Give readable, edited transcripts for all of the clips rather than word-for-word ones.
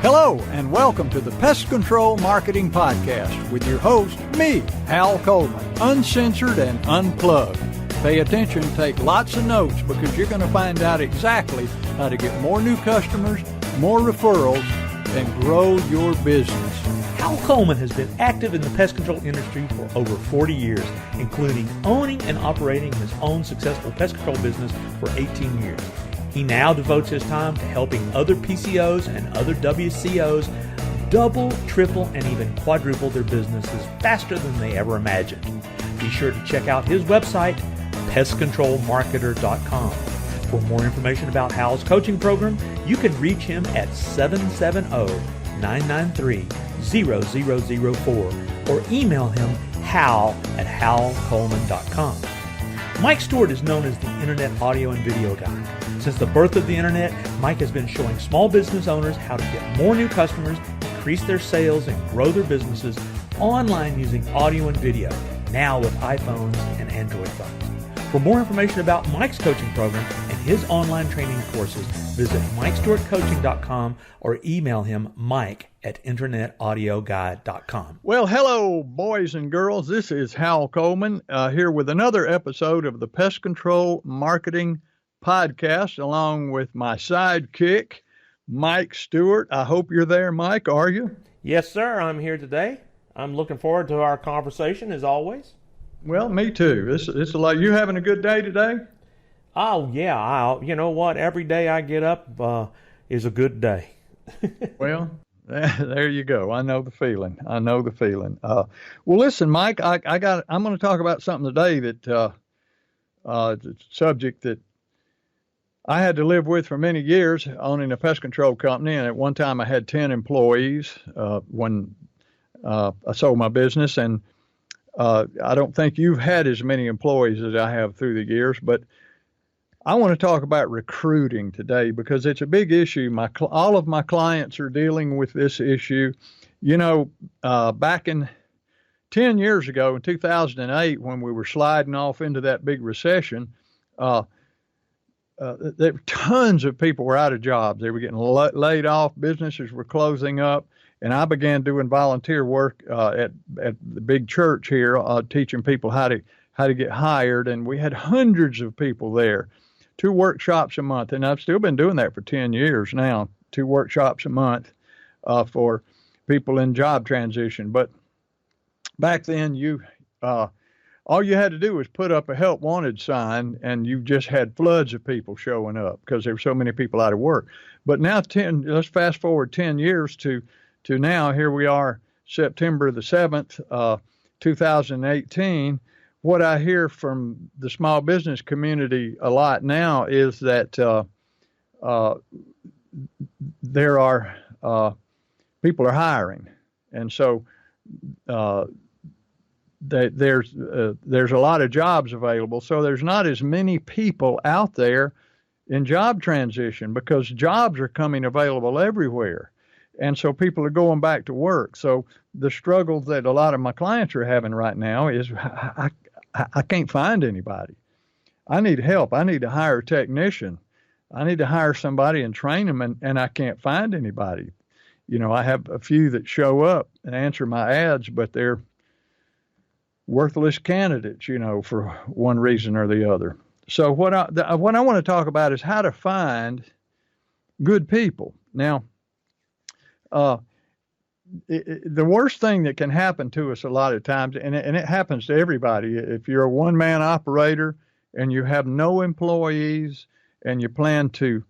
Hello, and welcome to the Pest Control Marketing Podcast with your host, me, Hal Coleman, uncensored and unplugged. Pay attention, take lots of notes, because you're going to find out exactly how to get more new customers, more referrals, and grow your business. Hal Coleman has been active in the pest control industry for over 40 years, including owning and operating his own successful pest control business for 18 years. He now devotes his time to helping other PCOs and other WCOs double, triple, and even quadruple their businesses faster than they ever imagined. Be sure to check out his website, pestcontrolmarketer.com. For more information about Hal's coaching program, you can reach him at 770-993-0004 or email him hal@halcoleman.com. Mike Stewart is known as the Internet audio and video guy. Since the birth of the Internet, Mike has been showing small business owners how to get more new customers, increase their sales, and grow their businesses online using audio and video, now with iPhones and Android phones. For more information about Mike's coaching program and his online training courses, visit MikeStewartCoaching.com or email him mike@internetaudioguide.com. Well, hello, boys and girls. This is Hal Coleman here with another episode of the Pest Control Marketing Podcast, along with my sidekick, Mike Stewart. I hope you're there, Mike. Are you? Yes, sir. I'm here today. I'm looking forward to our conversation, as always. Well, me too. It's a lot. You having a good day today? Oh, yeah. You know what? Every day I get up is a good day. Well, there you go. I know the feeling. Well, listen, Mike, I'm going to talk about something today that it's a subject that I had to live with for many years, owning a pest control company. And at one time I had 10 employees when I sold my business. And I don't think you've had as many employees as I have through the years, but I want to talk about recruiting today because it's a big issue. All of my clients are dealing with this issue. You know, back in 10 years ago, in 2008, when we were sliding off into that big recession, tons of people were out of jobs. They were getting laid off. Businesses were closing up. And I began doing volunteer work at the big church here, teaching people how to get hired. And we had hundreds of people there, 2 workshops a month. And I've still been doing that for 10 years now, 2 workshops a month for people in job transition. But back then, all you had to do was put up a help wanted sign, and you just had floods of people showing up because there were so many people out of work. But now, let's fast forward 10 years to now. Here we are, September the 7th, 2018. What I hear from the small business community a lot now is that there are people are hiring, and so there's a lot of jobs available. So there's not as many people out there in job transition because jobs are coming available everywhere. And so people are going back to work. So the struggle that a lot of my clients are having right now is I can't find anybody. I need help. I need to hire a technician. I need to hire somebody and train them, and I can't find anybody. You know, I have a few that show up and answer my ads, but they're worthless candidates, you know, for one reason or the other. So what I want to talk about is how to find good people. Now, the worst thing that can happen to us a lot of times, and it happens to everybody, if you're a one-man operator and you have no employees and you plan to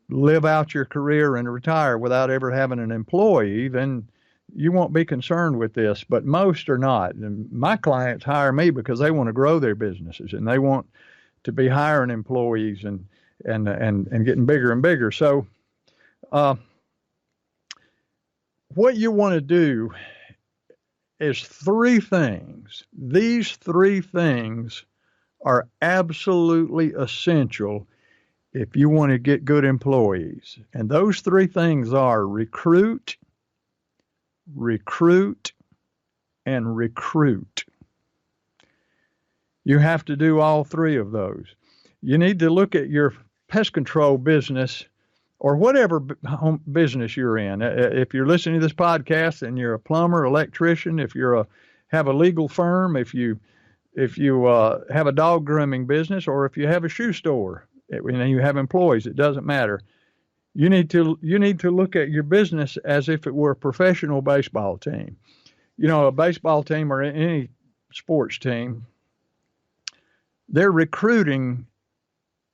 live out your career and retire without ever having an employee, then you won't be concerned with this, but most are not. And my clients hire me because they want to grow their businesses and they want to be hiring employees and getting bigger and bigger. So, what you want to do is 3 things. These 3 things are absolutely essential if you want to get good employees. And those 3 things are recruit, and recruit. You have to do all 3 of those. You need to look at your pest control business or whatever home business you're in. If you're listening to this podcast and you're a plumber, electrician, if have a legal firm, if you have a dog grooming business, or if you have a shoe store and you have employees, it doesn't matter. You need to look at your business as if it were a professional baseball team. A baseball team or any sports team, they're recruiting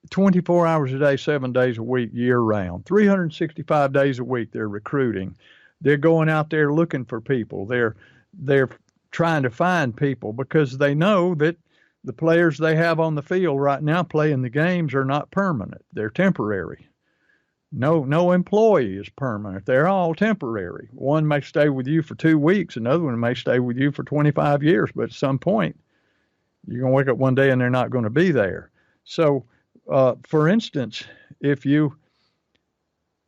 24 hours a day, 7 days a week, year round, 365 days a week. They're recruiting. They're going out there looking for people. They're trying to find people because they know that the players they have on the field right now playing the games are not permanent. They're temporary. No employee is permanent. They're all temporary. One may stay with you for 2 weeks. Another one may stay with you for 25 years. But at some point, you're going to wake up one day and they're not going to be there. So, for instance, if you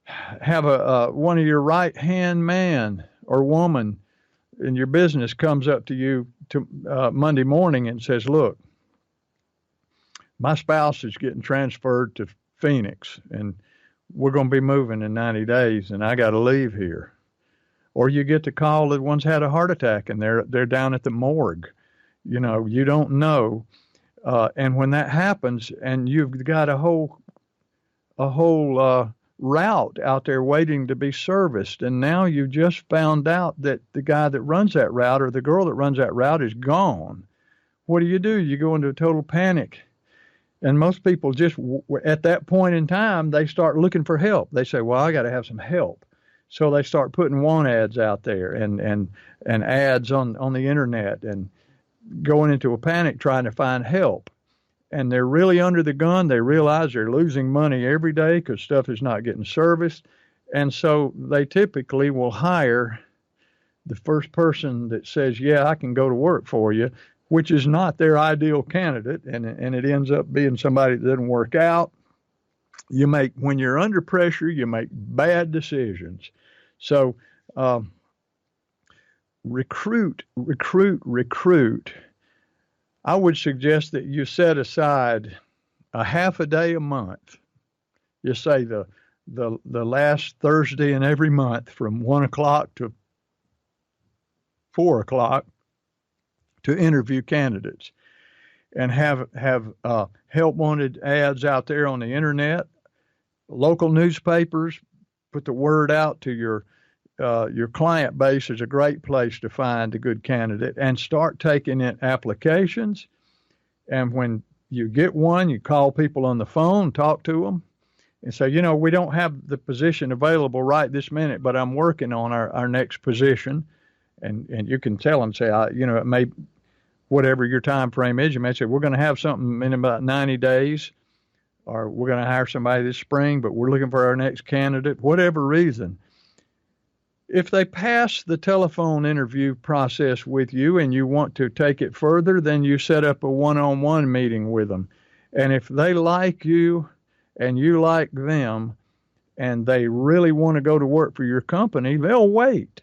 have one of your right-hand man or woman in your business comes up to you Monday morning and says, look, my spouse is getting transferred to Phoenix, and we're going to be moving in 90 days, and I got to leave here. Or you get the call that one's had a heart attack, and they're down at the morgue. You don't know. And when that happens, and you've got a whole route out there waiting to be serviced, and now you just found out that the guy that runs that route or the girl that runs that route is gone. What do? You go into a total panic. And most people just, at that point in time, they start looking for help. They say, well, I got to have some help. So they start putting want ads out there and ads on the internet and going into a panic trying to find help. And they're really under the gun. They realize they're losing money every day because stuff is not getting serviced. And so they typically will hire the first person that says, yeah, I can go to work for you, which is not their ideal candidate, and it ends up being somebody that doesn't work out. When you're under pressure, you make bad decisions. So recruit. I would suggest that you set aside a half a day a month. You say the last Thursday in every month from 1 o'clock to 4 o'clock to interview candidates, and have help wanted ads out there on the internet, local newspapers. Put the word out to your client base is a great place to find a good candidate, and start taking in applications. And when you get one, you call people on the phone, talk to them, and say, we don't have the position available right this minute, but I'm working on our next position. And you can tell them, say, it may, whatever your time frame is, you may say, we're going to have something in about 90 days, or we're going to hire somebody this spring, but we're looking for our next candidate, whatever reason. If they pass the telephone interview process with you and you want to take it further, then you set up a one-on-one meeting with them. And if they like you and you like them and they really want to go to work for your company, they'll wait.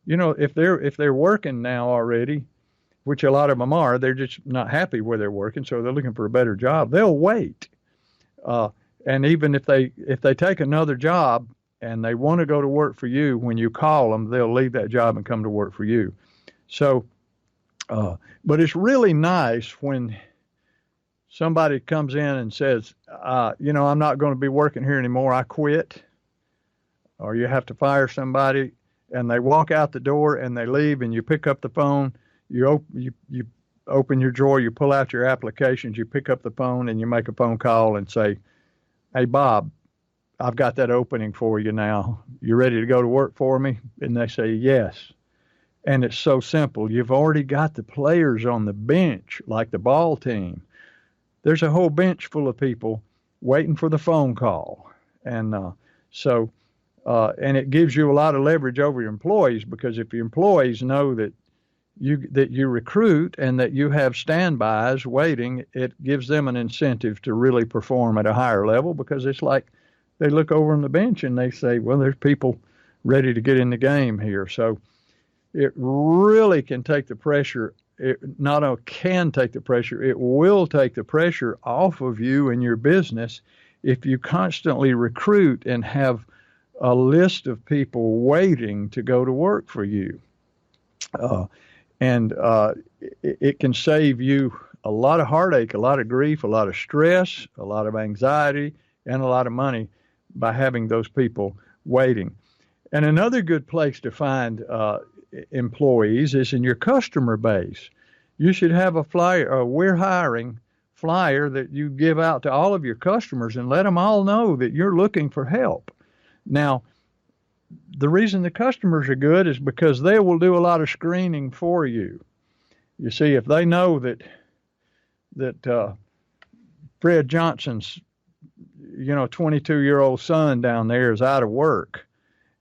If they're working now already, which a lot of them are, they're just not happy where they're working, so they're looking for a better job. They'll wait. And even if they take another job and they want to go to work for you, when you call them, they'll leave that job and come to work for you. So, but it's really nice when somebody comes in and says, I'm not going to be working here anymore, I quit. Or you have to fire somebody, and they walk out the door and they leave, and you pick up the phone, you open your drawer, you pull out your applications, you pick up the phone, and you make a phone call and say, hey, Bob, I've got that opening for you now. You ready to go to work for me? And they say, yes. And it's so simple. You've already got the players on the bench, like the ball team. There's a whole bench full of people waiting for the phone call. And and it gives you a lot of leverage over your employees, because if your employees know that you recruit and that you have standbys waiting, it gives them an incentive to really perform at a higher level, because it's like they look over on the bench and they say, well, there's people ready to get in the game here. So it really can take the pressure. It not only can take the pressure, it will take the pressure off of you and your business if you constantly recruit and have a list of people waiting to go to work for you. And it can save you a lot of heartache, a lot of grief, a lot of stress, a lot of anxiety, and a lot of money by having those people waiting. And another good place to find employees is in your customer base. You should have a flyer, a we're hiring flyer that you give out to all of your customers and let them all know that you're looking for help. Now, the reason the customers are good is because they will do a lot of screening for you. You see, if they know that Fred Johnson's 22-year-old son down there is out of work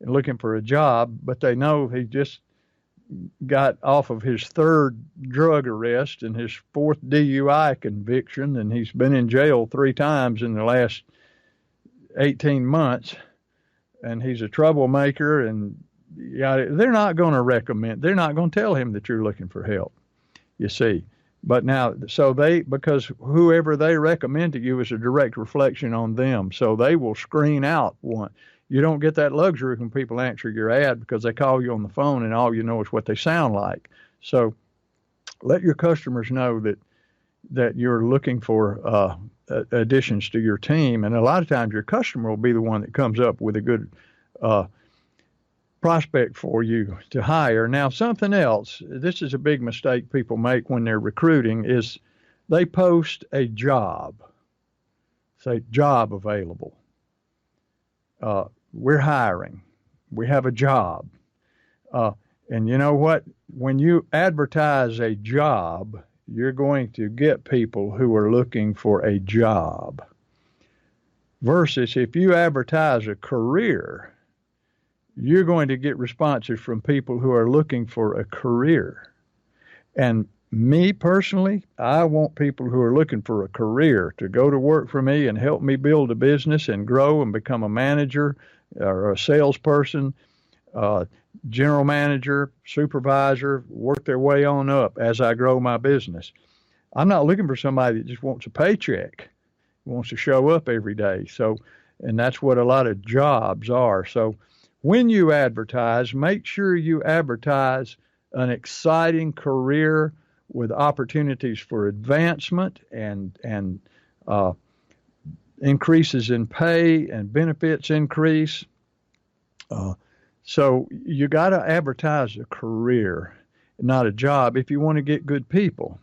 and looking for a job, but they know he just got off of his third drug arrest and his fourth DUI conviction, and he's been in jail 3 times in the last 18 months, and he's a troublemaker, and they're not going to tell him that you're looking for help, you see. But now, because whoever they recommend to you is a direct reflection on them, so they will screen out one. You don't get that luxury when people answer your ad because they call you on the phone and all you know is what they sound like. So let your customers know that you're looking for additions to your team. And a lot of times your customer will be the one that comes up with a good prospect for you to hire. Now, something else, this is a big mistake people make when they're recruiting, is they post a job, say job available. We're hiring. We have a job. And you know what? When you advertise a job, you're going to get people who are looking for a job. Versus if you advertise a career, you're going to get responses from people who are looking for a career. And me personally, I want people who are looking for a career to go to work for me and help me build a business and grow and become a manager or a salesperson, general manager, supervisor, work their way on up as I grow my business. I'm not looking for somebody that just wants a paycheck, wants to show up every day. So, and that's what a lot of jobs are. So when you advertise, make sure you advertise an exciting career with opportunities for advancement and increases in pay and benefits increase. So you got to advertise a career, not a job, if you want to get good people.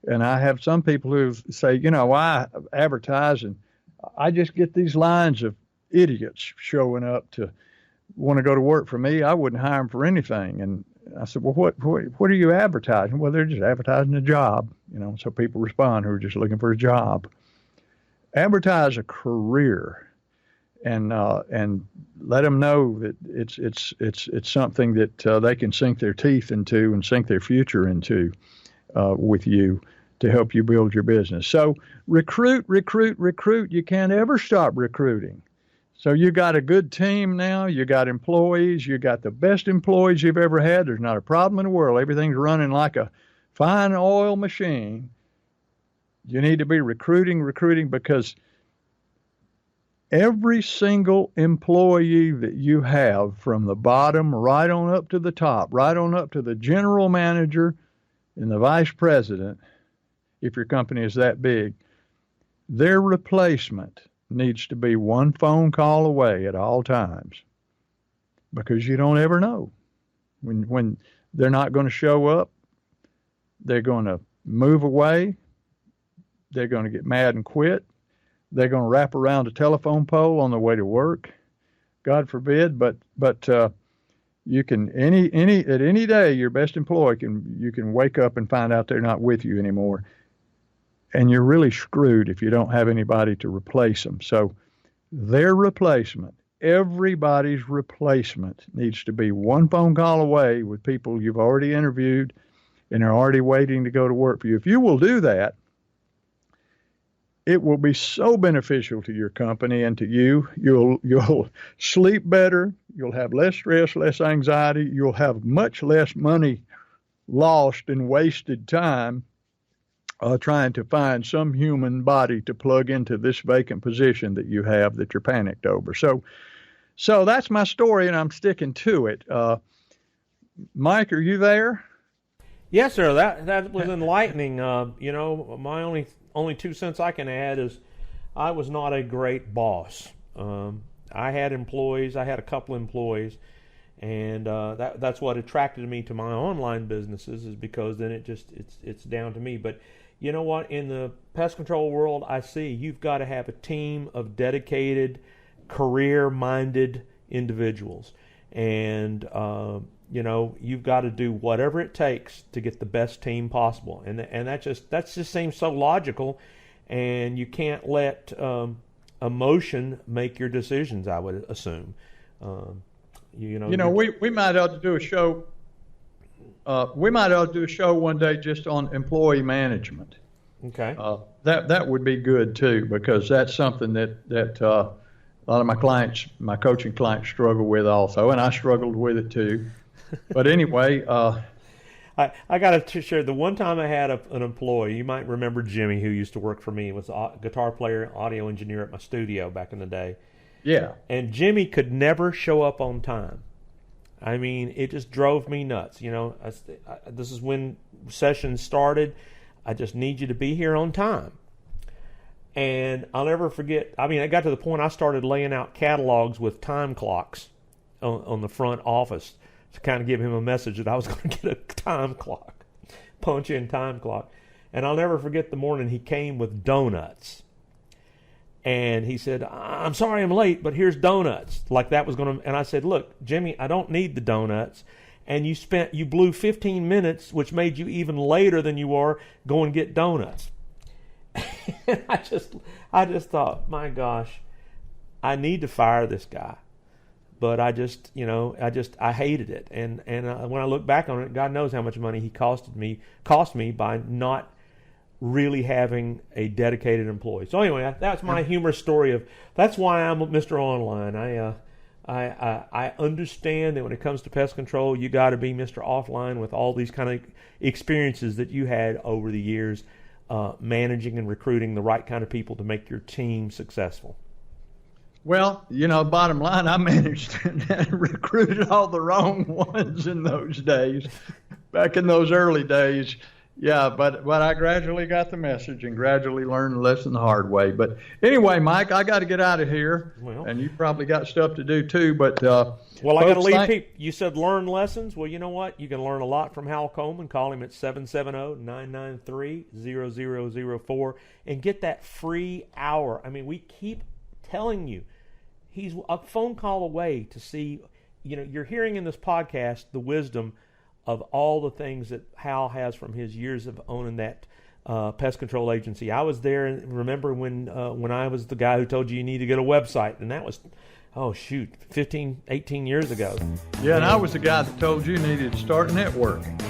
And I have some people who say, I advertise and I just get these lines of idiots showing up to want to go to work for me. I wouldn't hire them for anything. And I said, well, what are you advertising? Well, they're just advertising a job, so people respond who are just looking for a job. Advertise a career and let them know that it's something that they can sink their teeth into and sink their future into with you to help you build your business. So recruit. You can't ever stop recruiting. So you got a good team now. You got employees. You got the best employees you've ever had. There's not a problem in the world. Everything's running like a fine oil machine. You need to be recruiting because every single employee that you have, from the bottom right on up to the top, right on up to the general manager and the vice president, if your company is that big, their replacement needs to be one phone call away at all times, because you don't ever know when they're not going to show up. They're going to move away. They're going to get mad and quit. They're going to wrap around a telephone pole on their way to work. God forbid, but you can at any day, your best employee you can wake up and find out they're not with you anymore. And you're really screwed if you don't have anybody to replace them. So their replacement, everybody's replacement, needs to be one phone call away with people you've already interviewed and are already waiting to go to work for you. If you will do that, it will be so beneficial to your company and to you. You'll sleep better. You'll have less stress, less anxiety. You'll have much less money lost and wasted time trying to find some human body to plug into this vacant position that you have that you're panicked over. So that's my story, and I'm sticking to it. Mike, are you there? Yes, sir. That was enlightening. My only 2 cents I can add is I was not a great boss. I had employees. I had a couple employees, and that's what attracted me to my online businesses, is because then it's down to me. But you know what? In the pest control world, I see you've got to have a team of dedicated, career-minded individuals, and you've got to do whatever it takes to get the best team possible, and that just seems so logical, and you can't let emotion make your decisions, I would assume. We might ought to do a show. We might ought to do a show one day just on employee management. Okay. That would be good too, because that's something that a lot of my coaching clients struggle with also, and I struggled with it too. But anyway, I got to share the one time I had an employee. You might remember Jimmy, who used to work for me. He was a guitar player, audio engineer at my studio back in the day. Yeah. And Jimmy could never show up on time. I mean, it just drove me nuts. This is when sessions started. I just need you to be here on time. And I'll never forget. I mean, it got to the point I started laying out catalogs with time clocks on the front office to kind of give him a message that I was going to get a time clock, punch-in time clock. And I'll never forget the morning he came with donuts. And he said, "I'm sorry I'm late, but here's donuts." Like that was going to, and I said, "Look, Jimmy, I don't need the donuts." And you blew 15 minutes, which made you even later than you were, go and get donuts. And I just thought, my gosh, I need to fire this guy. But I hated it. And when I look back on it, God knows how much money he cost me by not really having a dedicated employee. So anyway, that's my humorous story that's why I'm Mr. Online. I understand that when it comes to pest control, you got to be Mr. Offline with all these kind of experiences that you had over the years, managing and recruiting the right kind of people to make your team successful. Well, bottom line, I managed and recruited all the wrong ones in those days, back in those early days. Yeah, but I gradually got the message and gradually learned the lesson the hard way. But anyway, Mike, I got to get out of here, and you probably got stuff to do too. But I got to leave people. You said learn lessons. Well, you know what? You can learn a lot from Hal Coleman. Call him at 770-993-0004 and get that free hour. I mean, we keep telling you, he's a phone call away to see. You're hearing in this podcast the wisdom of all the things that Hal has from his years of owning that pest control agency. I was there, and remember when I was the guy who told you need to get a website, and that was, 15, 18 years ago. Yeah, and I was the guy that told you needed to start networking.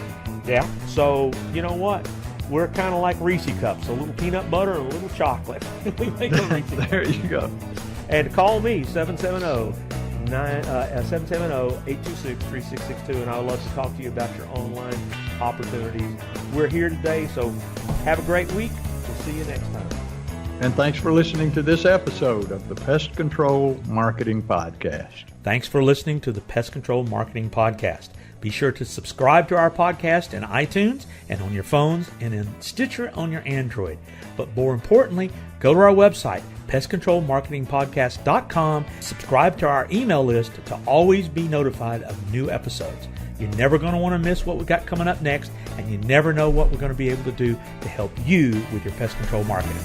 Yeah, so you know what? We're kind of like Reese cups, a little peanut butter and a little chocolate. We make a Reese cup. There you go. And call me, 770-826-3662, and I would love to talk to you about your online opportunities. We're here today, so have a great week. We'll see you next time. And thanks for listening to this episode of the Pest Control Marketing Podcast. Thanks for listening to the Pest Control Marketing Podcast. Be sure to subscribe to our podcast in iTunes and on your phones and in Stitcher on your Android. But more importantly, go to our website, pestcontrolmarketingpodcast.com. Subscribe to our email list to always be notified of new episodes. You're never going to want to miss what we got coming up next, and you never know what we're going to be able to do to help you with your pest control marketing.